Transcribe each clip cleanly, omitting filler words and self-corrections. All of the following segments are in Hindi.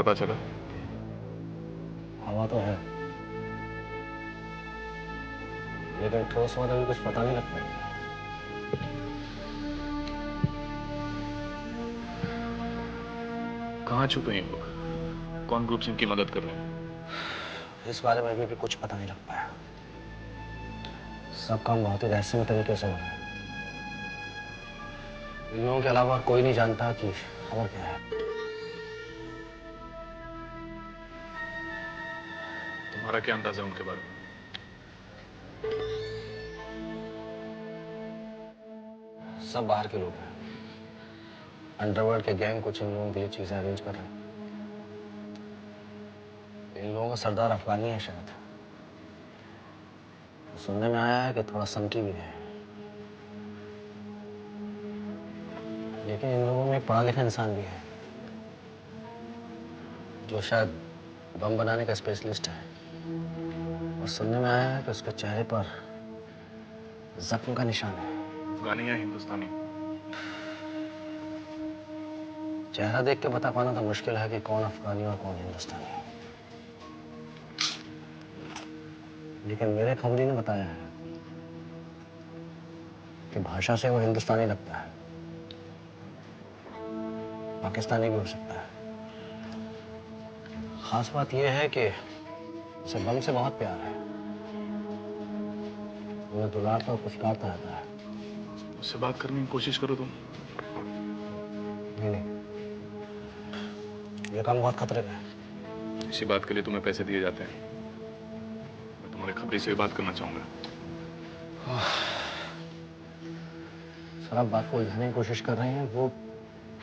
पता चला? हवा तो है, लेकिन ठोस वाले भी कुछ पता नहीं लगता। कहाँ छुपे हैं लोग? कौन ग्रुप्स इनकी मदद कर रहे हैं? इस बारे में भी कुछ पता नहीं लग पाया। सब काम बहुत ही रहस्यमय तरीके से हो रहा है। इन लोगों के अलावा कोई नहीं जानता कि खबर क्या है। तुम्हारा क्या अंदाजा है उनके बारे में? सब बाहर के लोग हैं। अंडरवर्ल्ड के गैंग कुछ इन लोगों के लिए चीजें अरेंज कर रहे हैं। इन लोगों का सरदार अफगानी है शायद। सुनने में आया है कि थोड़ा संकी भी है। लेकिन इन लोगों में एक पढ़ा लिखा इंसान भी है जो शायद बम बनाने का स्पेशलिस्ट है। और सुनने में आया है कि उसके चेहरे पर जख्म का निशान है। अफगानी या हिंदुस्तानी? चेहरा देख के बता पाना तो मुश्किल है कि कौन अफगानी और कौन हिंदुस्तानी है। लेकिन मेरे खबरी ने बताया है कि भाषा से वो हिंदुस्तानी लगता है। पाकिस्तानी भी हो सकता है। खास बात यह है कि उसे बम से बहुत प्यार है। वो दुलारता और पुचकारता रहता है। उससे बात करने की कोशिश करो तुम। नहीं, ये काम बहुत खतरे का है। इसी बात के लिए तुम्हें पैसे दिए जाते हैं। मैं तुम्हारे खबरी से भी बात करना चाहूंगा। सर, आप बात को उलझाने की कोशिश कर रहे हैं, वो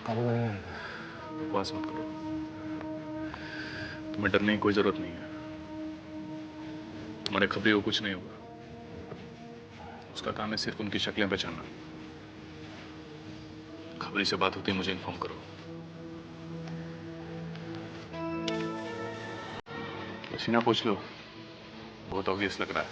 काबू में नहीं आएगा। बकवास मत करो। तुम्हें डरने की कोई जरूरत नहीं है। तुम्हारे खबरी को कुछ नहीं होगा। उसका काम है सिर्फ उनकी शक्लें पहचानना। खबरी से बात होती है मुझे इन्फॉर्म करो। पसीना पूछ लो, बहुत ऑब्वियस लग रहा है।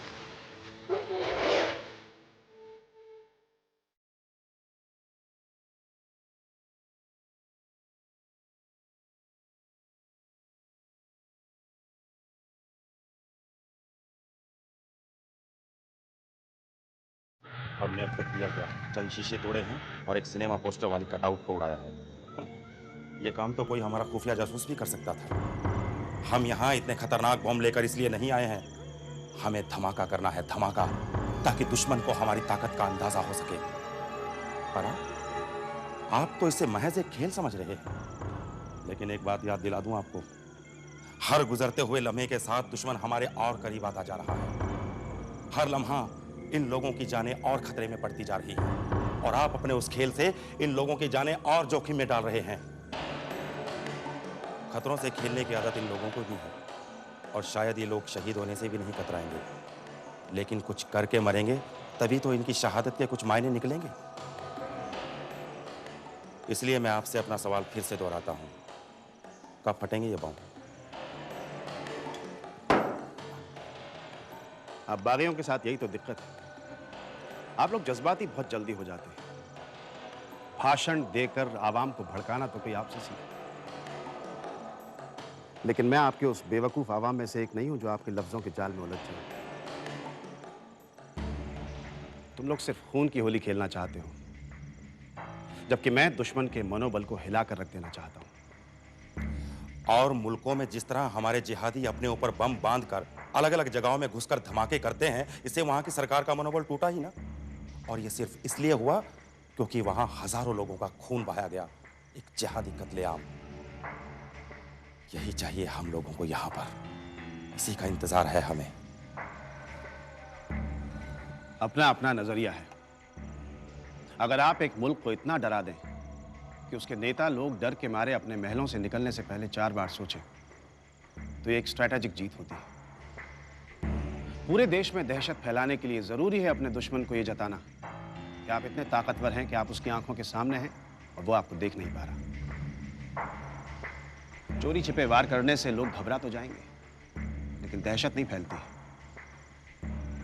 हमने अब तक किया क्या? चंद शीशे तोड़े हैं और एक सिनेमा पोस्टर वाली कटआउट को उड़ाया है। ये काम तो कोई हमारा खुफिया जासूस भी कर सकता था। हम यहाँ इतने खतरनाक बम लेकर इसलिए नहीं आए हैं। हमें धमाका करना है, धमाका, ताकि दुश्मन को हमारी ताकत का अंदाजा हो सके। पर आप तो इसे महज एक खेल समझ रहे हैं। लेकिन एक बात याद दिला दूं आपको, हर गुजरते हुए लम्हे के साथ दुश्मन हमारे और करीब आता जा रहा है। हर लम्हा इन लोगों की जानें और खतरे में पड़ती जा रही है और आप अपने उस खेल से इन लोगों की जानें और जोखिम में डाल रहे हैं। खतरों से खेलने की आदत इन लोगों को भी है और शायद ये लोग शहीद होने से भी नहीं कतराएंगे, लेकिन कुछ करके मरेंगे तभी तो इनकी शहादत के कुछ मायने निकलेंगे। इसलिए मैं आपसे अपना सवाल फिर से दोहराता हूं, कब फटेंगे ये बम? अब बागियों के साथ यही तो दिक्कत है। आप लोग जज्बाती बहुत जल्दी हो जाते हैं। भाषण देकर आवाम को भड़काना तो कोई आपसे सीखे। लेकिन मैं आपके उस बेवकूफ आवाम में से एक नहीं हूं जो आपके लफ्जों के जाल में उलझ जाए। तुम लोग सिर्फ खून की होली खेलना चाहते हो, जबकि मैं दुश्मन के मनोबल को हिलाकर रख देना चाहता हूं। और मुल्कों में जिस तरह हमारे जिहादी अपने ऊपर बम बांधकर अलग अलग जगहों में घुसकर धमाके करते हैं, इससे वहां की सरकार का मनोबल टूटा ही ना। और ये सिर्फ इसलिए हुआ क्योंकि वहां हजारों लोगों का खून बहाया गया, एक जिहादी कत्लेआम। यही चाहिए हम लोगों को यहां पर, इसी का इंतजार है हमें। अपना अपना नजरिया है। अगर आप एक मुल्क को इतना डरा दें कि उसके नेता लोग डर के मारे अपने महलों से निकलने से पहले 4 बार सोचें, तो ये एक स्ट्रैटेजिक जीत होती है। पूरे देश में दहशत फैलाने के लिए जरूरी है अपने दुश्मन को यह जताना कि आप इतने ताकतवर हैं कि आप उसकी आंखों के सामने हैं और वो आपको देख नहीं पा रहा। चोरी छिपे वार करने से लोग घबरा तो जाएंगे, लेकिन दहशत नहीं फैलती है।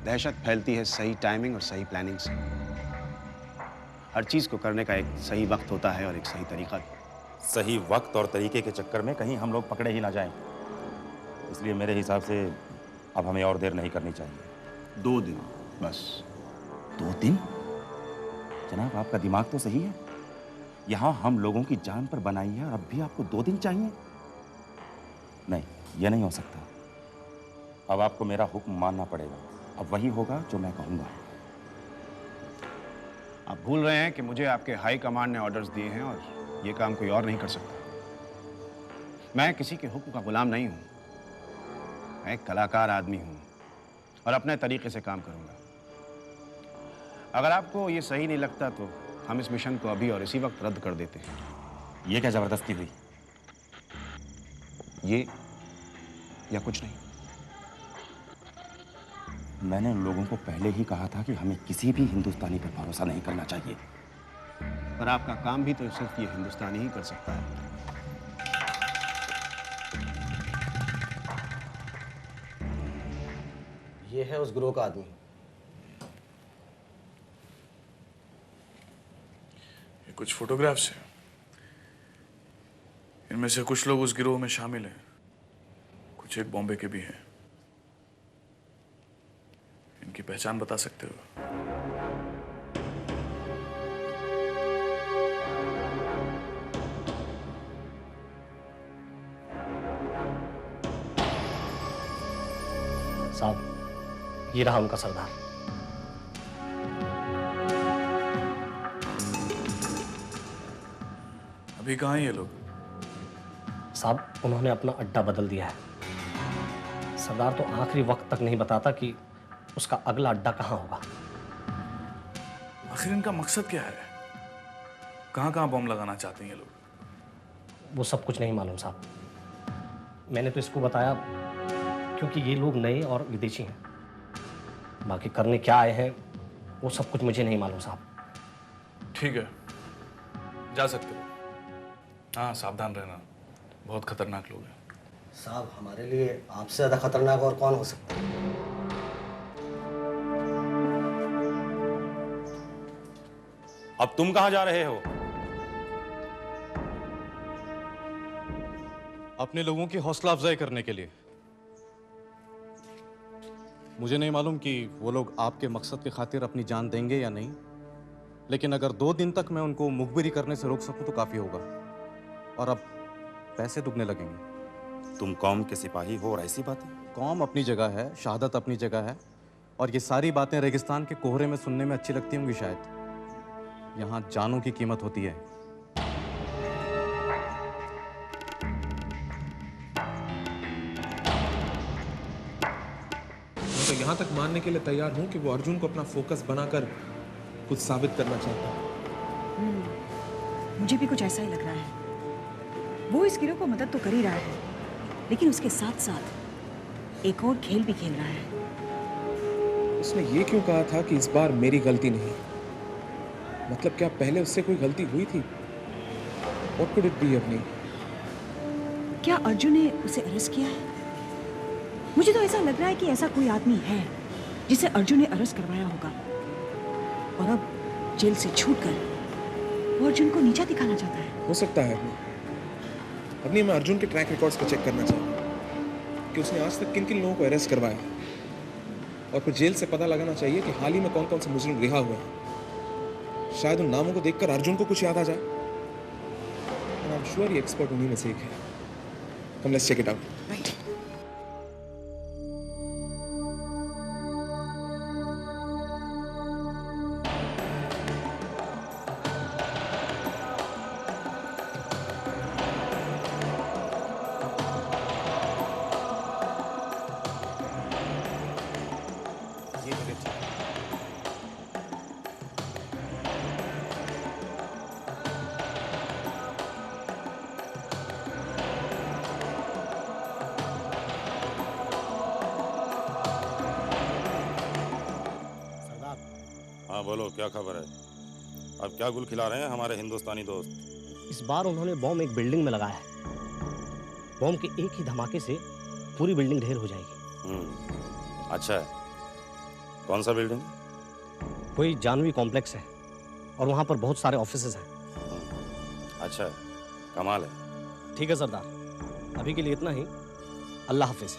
दहशत फैलती है सही टाइमिंग और सही प्लानिंग से। हर चीज को करने का एक सही वक्त होता है और एक सही तरीका भी। सही वक्त और तरीके के चक्कर में कहीं हम लोग पकड़े ही ना जाएं। इसलिए मेरे हिसाब से अब हमें और देर नहीं करनी चाहिए। 2 दिन बस। 2 दिन? जनाब, आपका दिमाग तो सही है। यहाँ हम लोगों की जान पर बनाई है और अब भी आपको 2 दिन चाहिए? नहीं, यह नहीं हो सकता। अब आपको मेरा हुक्म मानना पड़ेगा। अब वही होगा जो मैं कहूँगा। आप भूल रहे हैं कि मुझे आपके हाई कमांड ने ऑर्डर्स दिए हैं और ये काम कोई और नहीं कर सकता। मैं किसी के हुक्म का गुलाम नहीं हूं। मैं एक कलाकार आदमी हूं और अपने तरीके से काम करूंगा। अगर आपको ये सही नहीं लगता तो हम इस मिशन को अभी और इसी वक्त रद्द कर देते हैं। ये क्या जबरदस्ती हुई? ये या कुछ नहीं। मैंने उन लोगों को पहले ही कहा था कि हमें किसी भी हिंदुस्तानी पर भरोसा नहीं करना चाहिए। पर आपका काम भी तो सिर्फ ये हिंदुस्तानी ही कर सकता है। ये है उस गिरोह का आदमी। ये कुछ फोटोग्राफ्स हैं। इनमें से कुछ लोग उस गिरोह में शामिल हैं, कुछ एक बॉम्बे के भी हैं। इनकी पहचान बता सकते हो? साहब, ये रहा उनका सरदार। अभी कहाँ हैं ये लोग? साहब, उन्होंने अपना अड्डा बदल दिया है। सरदार तो आखिरी वक्त तक नहीं बताता कि उसका अगला अड्डा कहाँ होगा। आखिर इनका मकसद क्या है? कहाँ कहाँ बम लगाना चाहते हैं ये लोग? वो सब कुछ नहीं मालूम साहब। मैंने तो इसको बताया क्योंकि ये लोग नए और विदेशी हैं। बाकी करने क्या आए हैं वो सब कुछ मुझे नहीं मालूम साहब। ठीक है, जा सकते हो। हाँ, सावधान रहना, बहुत खतरनाक लोग हैं। साहब, हमारे लिए आपसे ज़्यादा खतरनाक और कौन हो सकता है? अब तुम कहाँ जा रहे हो? अपने लोगों की हौसला अफजाई करने के लिए। मुझे नहीं मालूम कि वो लोग आपके मकसद की खातिर अपनी जान देंगे या नहीं, लेकिन अगर 2 दिन तक मैं उनको मुखबिरी करने से रोक सकूं तो काफी होगा। और अब पैसे दुगने लगेंगे। तुम कौम के सिपाही हो और ऐसी बातें? कौम अपनी जगह है, शहादत अपनी जगह है, और ये सारी बातें रेगिस्तान के कोहरे में सुनने में अच्छी लगती होंगी शायद। यहाँ जानों की कीमत होती है। मैं तो यहाँ तक मानने के लिए तैयार हूँ कि वो अर्जुन को अपना फोकस बनाकर कुछ साबित करना चाहता है। मुझे भी कुछ ऐसा ही लग रहा है। वो इस गिरोह को मदद तो कर ही रहा है, लेकिन उसके साथ साथ एक और खेल भी खेल रहा है। उसने ये क्यों कहा था कि इस बार मेरी गलती नहीं? मतलब क्या पहले उससे कोई गलती हुई थी? What could it be अपनी? क्या अर्जुन ने उसे अरेस्ट किया है? मुझे तो ऐसा लग रहा है कि ऐसा कोई आदमी है जिसे अर्जुन ने अरेस्ट करवाया होगा, और अब जेल से छूटकर वो अर्जुन को नीचा दिखाना चाहता है। हो सकता है अपनी मैं अर्जुन के ट्रैक रिकॉर्ड्स को चेक करना चाहूँगा कि उसने आज तक किन किन लोगों को अरेस्ट करवाया, और फिर जेल से पता लगाना चाहिए कि हाल ही में कौन कौन से मुजरिम रिहा हुए हैं। शायद उन नामों को देखकर अर्जुन को कुछ याद आ जाए। And I'm sure ये एक्सपर्ट उन्हीं में से एक है। Come let's check it out. Right. हाँ बोलो, क्या खबर है? अब क्या गुल खिला रहे हैं हमारे हिंदुस्तानी दोस्त? इस बार उन्होंने बॉम्ब एक बिल्डिंग में लगाया है। बॉम्ब के एक ही धमाके से पूरी बिल्डिंग ढेर हो जाएगी। अच्छा है। कौन सा बिल्डिंग? कोई जानवी कॉम्प्लेक्स है और वहाँ पर बहुत सारे ऑफिसेज हैं। अच्छा है। कमाल है। ठीक है सरदार, अभी के लिए इतना ही। अल्लाह हाफिज।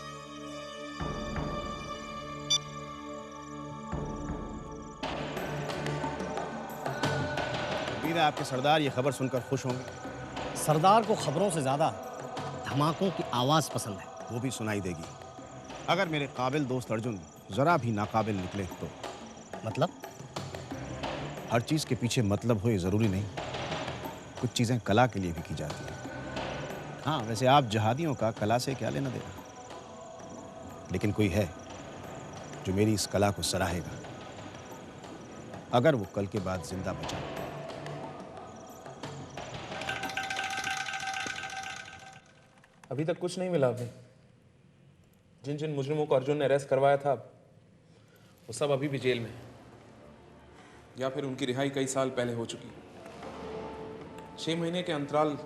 उम्मीद है आपके सरदार ये खबर सुनकर खुश होंगे। सरदार को खबरों से ज़्यादा धमाकों की आवाज़ पसंद है। वो भी सुनाई देगी। अगर मेरे काबिल दोस्त अर्जुन जरा भी नाकाबिल निकले तो। मतलब? हर चीज के पीछे मतलब हो ये जरूरी नहीं। कुछ चीजें कला के लिए भी की जाती है। हाँ, वैसे आप जहादियों का कला से क्या लेना देना, लेकिन कोई है जो मेरी इस कला को सराहेगा अगर वो कल के बाद जिंदा बचा। अभी तक कुछ नहीं मिला। अभी जिन जिन मुजरिमों को अर्जुन ने अरेस्ट करवाया था वो सब अभी भी जेल में हैं, या फिर उनकी रिहाई कई साल पहले हो चुकी। 6 महीने के अंतराल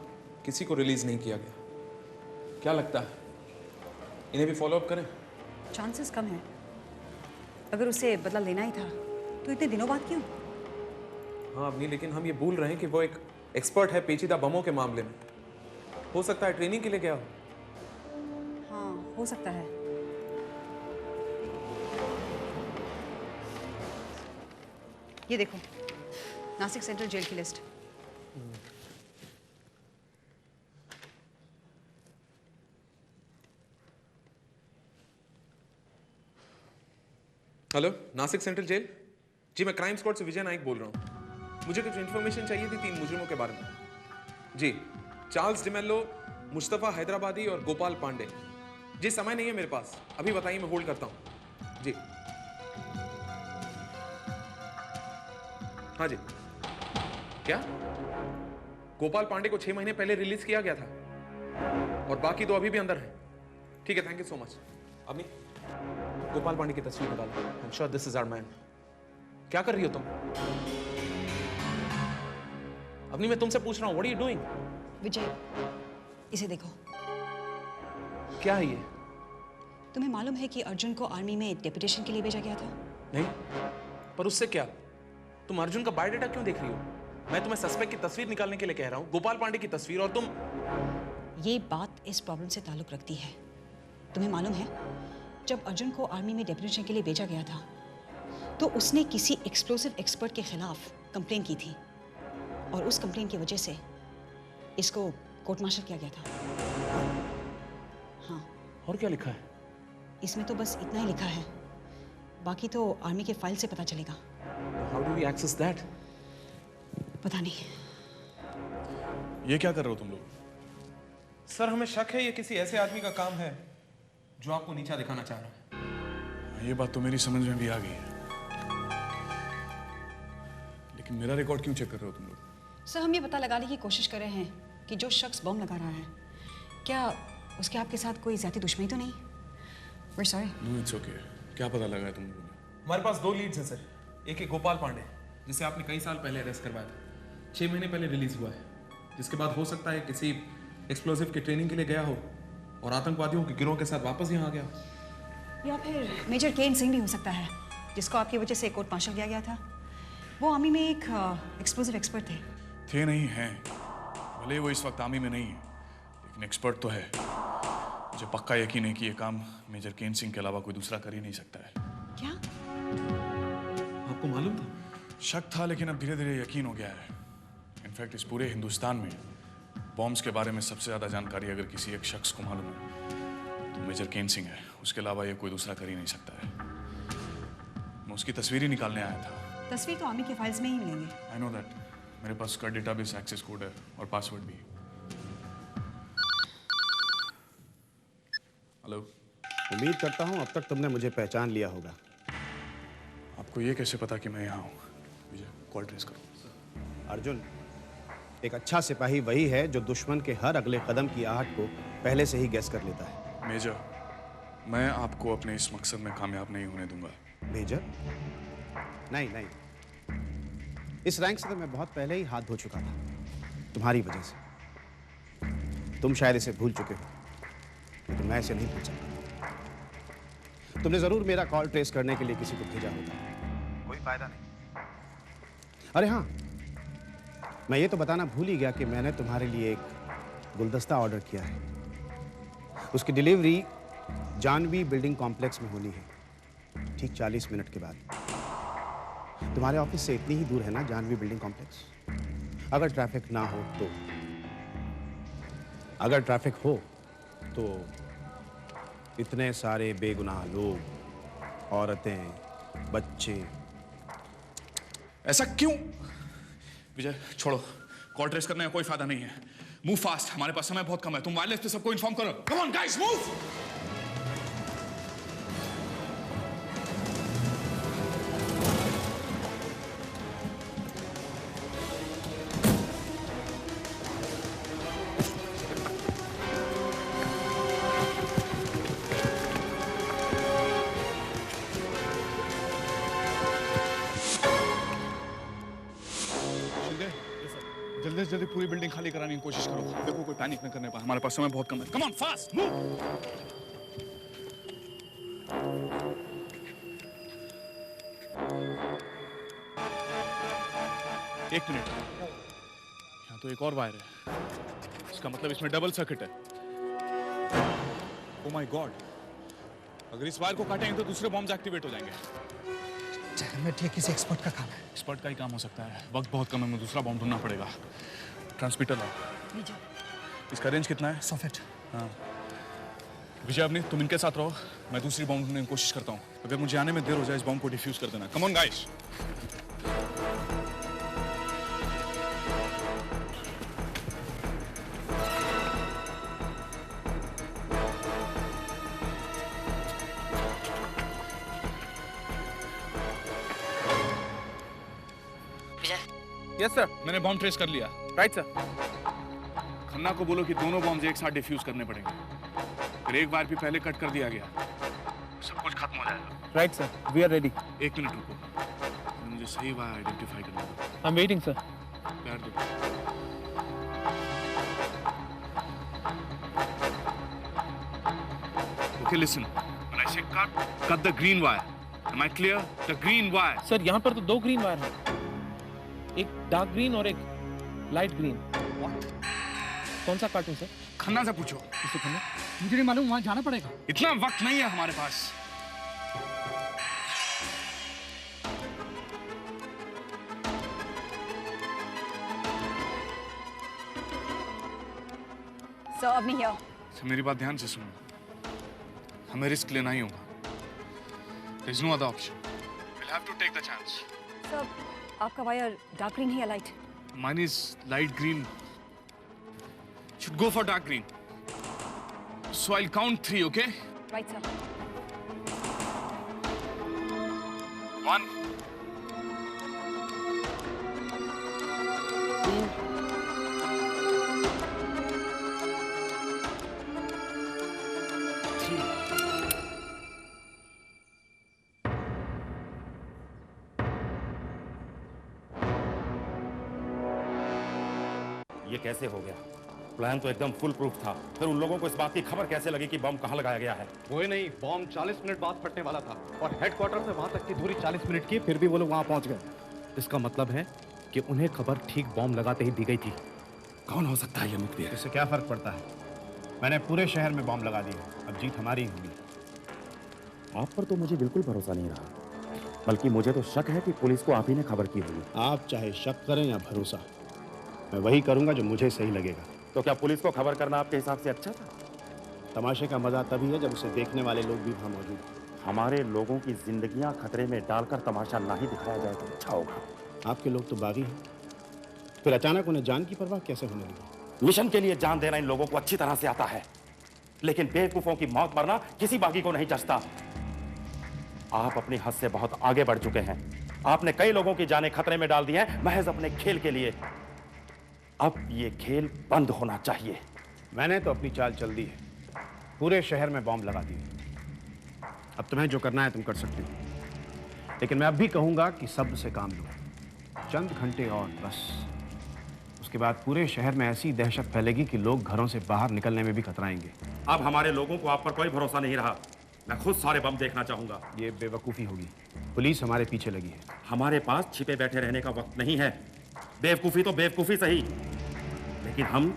किसी को रिलीज नहीं किया गया। क्या लगता है इन्हें भी फॉलो अप करें? चांसेस कम है। अगर उसे बदला लेना ही था तो इतने दिनों बाद क्यों? हाँ अभी, लेकिन हम ये भूल रहे हैं कि वो एक एक्सपर्ट है पेचीदा बमों के मामले में। हो सकता है ट्रेनिंग के लिए गया हो। हाँ, हो सकता है। ये देखो, नासिक सेंट्रल जेल की list. Hello, Nashik central jail. जी मैं क्राइम स्क्वाड से विजय नाइक बोल रहा हूँ। मुझे कुछ इन्फॉर्मेशन चाहिए थी 3 मुजरिमों के बारे में। जी, चार्ल्स डिमेल्लो, मुस्तफ़ा हैदराबादी और गोपाल पांडे। जी समय नहीं है मेरे पास, अभी बताइए, मैं होल्ड करता हूँ। जी हाँ जी। क्या गोपाल पांडे को 6 महीने पहले रिलीज किया गया था और बाकी 2 अभी भी अंदर हैं? ठीक है, थैंक यू सो मच। अभी गोपाल पांडे की तस्वीर निकालो। I am sure this is our man. क्या कर रही हो तुम? अभी मैं तुमसे पूछ रहा हूँ, व्हाट आर यू डूइंग? विजय, इसे देखो। क्या है ये? तुम्हें मालूम है कि अर्जुन को आर्मी में डेपुटेशन के लिए भेजा गया था? नहीं, पर उससे क्या? तुम अर्जुन का बायोडाटा क्यों देख रही हो? मैं तुम्हें सस्पेक्ट की तस्वीर निकालने के लिए कह रहा हूँ, गोपाल पांडे की तस्वीर, और तुम। ये बात इस प्रॉब्लम से ताल्लुक रखती है। तुम्हें मालूम है, जब अर्जुन को आर्मी में डेपुटेशन के लिए भेजा गया था तो उसने किसी एक्सप्लोसिव एक्सपर्ट के खिलाफ कंप्लेन की थी और उस कंप्लेन की वजह से इसको कोर्ट मार्शल किया गया था। हाँ, और क्या लिखा है? इसमें तो बस इतना ही लिखा है, बाकी तो आर्मी के फाइल से पता चलेगा। How do we access that? पता नहीं। ये क्या कर रहे हो तुम लोग? सर हमें शक है ये किसी ऐसे आदमी का काम है जो आपको नीचा दिखाना चाह रहा है। ये बात तो मेरी समझ में भी आ गई है, लेकिन मेरा रिकॉर्ड क्यों चेक कर रहे हो तुम लोग? सर, हम ये पता लगाने की कोशिश कर रहे हैं कि जो शख्स बम लगा रहा है, क्या उसके आपके साथ कोई ज्यादा दुश्मनी तो नहीं? We're sorry। No it's okay. क्या पता लगा है तुम लोगों ने? हमारे पास 2 लीड्स हैं सर। एक है गोपाल पांडे, जिसे आपने कई साल पहले अरेस्ट करवाया था, 6 महीने पहले रिलीज हुआ है, जिसके बाद हो सकता है किसी एक्सप्लोसिव की ट्रेनिंग के लिए गया हो और आतंकवादियों के गिरोह के साथ वापस यहाँ आ गया हो। या फिर मेजर केन सिंह भी हो सकता है, जिसको आपकी वजह से कोर्ट मार्शल किया गया था। वो आर्मी में एक एक्सप्लोसिव एक्सपर्ट थे। नहीं हैं, भले वो इस वक्त आर्मी में नहीं है, लेकिन एक्सपर्ट तो है। मुझे पक्का यकीन है कि ये काम मेजर केन सिंह के अलावा कोई दूसरा कर ही नहीं सकता है। क्या? आपको मालूम था? शक था, लेकिन अब धीरे धीरे यकीन हो गया है। इनफैक्ट इस पूरे हिंदुस्तान में बॉम्ब्स के बारे में सबसे ज़्यादा जानकारी अगर किसी एक शख्स को मालूम है तो मेजर केन सिंह है। उसके अलावा ये कोई दूसरा कर ही नहीं सकता है। मैं उसकी तस्वीर ही निकालने आया था। तस्वीर तो आर्मी के फाइल्स में ही मिलेंगे। I know that. मेरे पास उसका डेटाबेस एक्सेस कोड है और पासवर्ड भी। हेलो। उम्मीद करता हूँ अब तक तुमने मुझे पहचान लिया होगा। आपको ये कैसे पता कि मैं यहाँ हूँ? विजय, कॉल ट्रेस करो। अर्जुन, एक अच्छा सिपाही वही है जो दुश्मन के हर अगले कदम की आहट को पहले से ही गैस कर लेता है। मेजर, मैं आपको अपने इस मकसद में कामयाब नहीं होने दूंगा। मेजर? नहीं नहीं, इस रैंक से तो मैं बहुत पहले ही हाथ धो चुका था, तुम्हारी वजह से। तुम शायद इसे भूल चुके हो, लेकिन मैं इसे नहीं भूल सकता। तुमने जरूर मेरा कॉल ट्रेस करने के लिए किसी को भेजा होगा, कोई फायदा नहीं। अरे हाँ, मैं ये तो बताना भूल ही गया कि मैंने तुम्हारे लिए एक गुलदस्ता ऑर्डर किया है। उसकी डिलीवरी जानवी बिल्डिंग कॉम्प्लेक्स में होनी है, ठीक 40 मिनट के बाद। तुम्हारे ऑफिस से इतनी ही दूर है ना जानवी बिल्डिंग कॉम्प्लेक्स? अगर ट्रैफिक ना हो तो इतने सारे बेगुनाह लोग, औरतें, बच्चे। ऐसा क्यों? विजय छोड़ो, कॉल ट्रेस करने का कोई फायदा नहीं है। मूव फास्ट, हमारे पास समय बहुत कम है। तुम वायरलेस पे सबको इन्फॉर्म करो। Come on guys, move. जल्दी से जल्दी पूरी बिल्डिंग खाली कराने की कोशिश करो। देखो कोई पैनिक न करने पाए, हमारे पास समय बहुत कम है। Come on fast, move. एक मिनट, यहाँ तो एक और वायर है। इसका मतलब इसमें डबल सर्किट है। ओह माय गॉड, अगर इस वायर को काटेंगे तो दूसरे बॉम्ब्स एक्टिवेट हो जाएंगे। किसी एक्सपर्ट का काम है। एक्सपर्ट का ही काम हो सकता है। वक्त बहुत कम है, मुझे दूसरा बॉम्ब ढूंढना पड़ेगा। ट्रांसमीटर लाओ। इसका रेंज कितना है? 100 फीट। हाँ विजय, अपनी तुम इनके साथ रहो, मैं दूसरी बॉम्ब ढूंढने की कोशिश करता हूँ। अगर मुझे आने में देर हो जाए इस बॉम्ब को डिफ्यूज कर देना। Come on guys. Yes sir. मैंने बॉम्ब ट्रेस कर लिया। Right sir. खन्ना को बोलो कि दोनों बॉम्ब एक साथ डिफ्यूज करने पड़ेंगे। फिर एक बार भी पहले कट कर दिया गया, सब कुछ खत्म हो जाएगा। Right sir, we are ready. एक मिनट रुको, मुझे सही वायर आइडेंटिफाई करना होगा। I am waiting sir. प्यार दो। Okay, listen. When I say cut the green wire. Am I clear? The green wire. Sir यहाँ पर तो 2 ग्रीन वायर हैं, एक डार्क ग्रीन और एक लाइट ग्रीन। कौन सा काटूं सर? खन्ना से पूछो। किसे खन्ना? मुझे नहीं मालूम, वहाँ जाना पड़ेगा। इतना वक्त नहीं है हमारे पास। Sir, Avni here. तो मेरी बात ध्यान से सुनो, हमें रिस्क लेना ही होगा। There is no other option. We'll have to take the chance. Sir, आपका वायर डार्क ग्रीन है या light? Mine is light green. Should go for dark green. So I'll count 3, okay? Right, sir. 1, 2, 3. ये कैसे हो गया? प्लान तो एकदम फुल प्रूफ था। फिर उन लोगों को इस बात की खबर कैसे लगी कि बम कहाँ लगाया गया है? वो ही नहीं, बॉम्ब 40 मिनट बाद फटने वाला था और हेडक्वार्टर से वहां तक की दूरी 40 मिनट की, फिर भी वो लोग वहां पहुंच गए। इसका मतलब है कि उन्हें खबर ठीक बॉम्ब लगाते ही दी गई थी। कौन हो सकता है ये मुखबिर? इससे क्या फर्क पड़ता है? मैंने पूरे शहर में बॉम्ब लगा दिए, अब जीत हमारी ही होगी। आप पर तो मुझे बिल्कुल भरोसा नहीं रहा, बल्कि मुझे तो शक है कि पुलिस को आप ही ने खबर की होगी। आप चाहे शक करें या भरोसा, मैं वही करूंगा जो मुझे सही लगेगा। तो क्या पुलिस को खबर करना आपके हिसाब से अच्छा था? तमाशे का मजा तभी है जब उसे देखने वाले लोग भी वहां मौजूद हैं। हमारे लोगों की जिंदगियां खतरे में डालकर तमाशा ना ही दिखाया जाए तो अच्छा होगा। आपके लोग तो बागी हैं, फिर अचानक उन्हें जान की परवाह कैसे होने लगी? मिशन के लिए जान देना इन लोगों को अच्छी तरह से आता है, लेकिन बेवकूफों की मौत मरना किसी बागी को नहीं जचता। आप अपनी हद से बहुत आगे बढ़ चुके हैं। आपने कई लोगों की जानें खतरे में डाल दी हैं महज अपने खेल के लिए। अब ये खेल बंद होना चाहिए। मैंने तो अपनी चाल चल दी है, पूरे शहर में बॉम्ब लगा दिए। अब तुम्हें जो करना है तुम कर सकते हो, लेकिन मैं अब भी कहूंगा कि सब्र से काम लो। चंद घंटे और बस, उसके बाद पूरे शहर में ऐसी दहशत फैलेगी कि लोग घरों से बाहर निकलने में भी कतराएंगे। अब हमारे लोगों को आप पर कोई भरोसा नहीं रहा। मैं खुद सारे बम देखना चाहूंगा। ये बेवकूफ़ी होगी, पुलिस हमारे पीछे लगी है। हमारे पास छिपे बैठे रहने का वक्त नहीं है। बेवकूफी तो बेवकूफी सही, लेकिन हम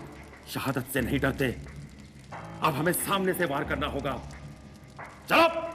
शहादत से नहीं डरते। अब हमें सामने से वार करना होगा। चलो।